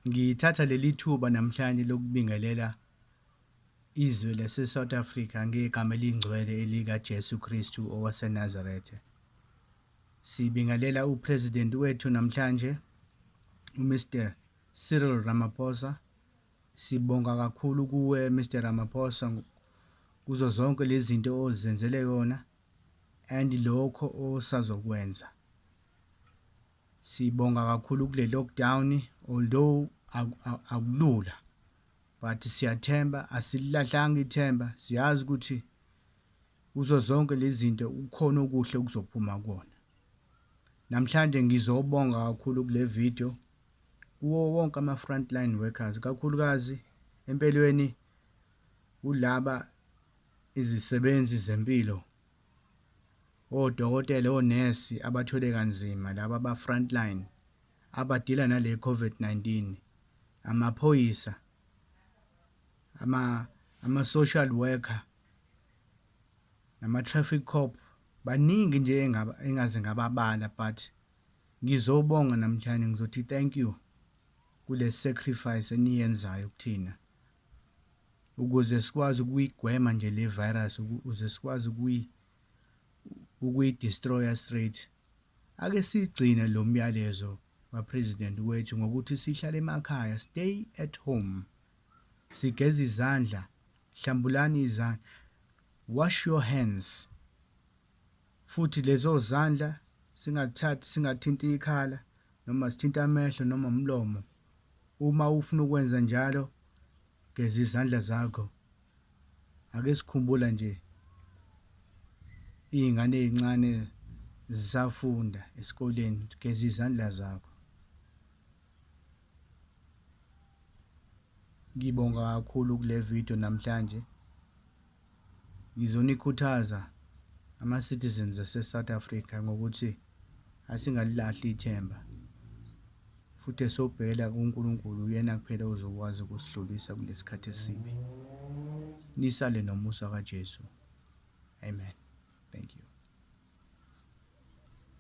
Ngithatha leli thuba namhlanje lokubingelela izwe lase-South Africa ngegama elingcwele elikaJesu Kristu owaseNazaretha. Sibingelela uPresident wethu namhlanje, uMr. Cyril Ramaphosa. Sibonga kakhulu kuwe Mr. Ramaphosa kuzo zonke lezi zinto ozenzele yona and lokho osazokwenza. Sibonga kakhulu kule lockdown, although akulula, but siyathemba, asilahlanga ithemba, siyazi ukuthi kuzo zonke lezi zinto ukhona okuhle okuzophuma kuona. Namhlanje ngizobonga kakhulu kule video kuwo wonke ama-frontline workers, kakhulukazi empelweni kulaba izisebenzi zempilo, odokotela, onesi abathwele kanzima, laba aba-frontline abadila nale COVID-19, amaphoyisa, ama-social worker, nama-traffic cop, baningi nje engaze ngababala, but ngizobonga namhlanje ngizothi thank you kule sacrifice eniyenzayo kuthina ukuze sikwazi ukuyigwema nje le virus, ukuze sikwazi ukuyi-destroya straight. Ake sigcine lo myalezo kaPresident wethu ngokuthi sihlale emakhaya, stay at home, sigeze izandla, hlambulani izandla, wash your hands, futhi lezo zandla singathinti ikhala noma sithinta amehlo noma umlomo. Uma ufuna ukwenza njalo, geza izandla zakho. Ake sikhumbula nje iy'ngane ey'ncane zisafunda esikoleni, geza izandla zakho. Ngibonga kakhulu kule video namhlanje. Ngizonikhuthaza ama-citizens ase-South Africa ngokuthi asingalilahli ithemba, futhi esobhekela kuNkulunkulu, uyena kuphela ozokwazi ukusidlulisa kulesi sikhathi esibi. Nisale nomusa kaJesu. Amen. Thank you.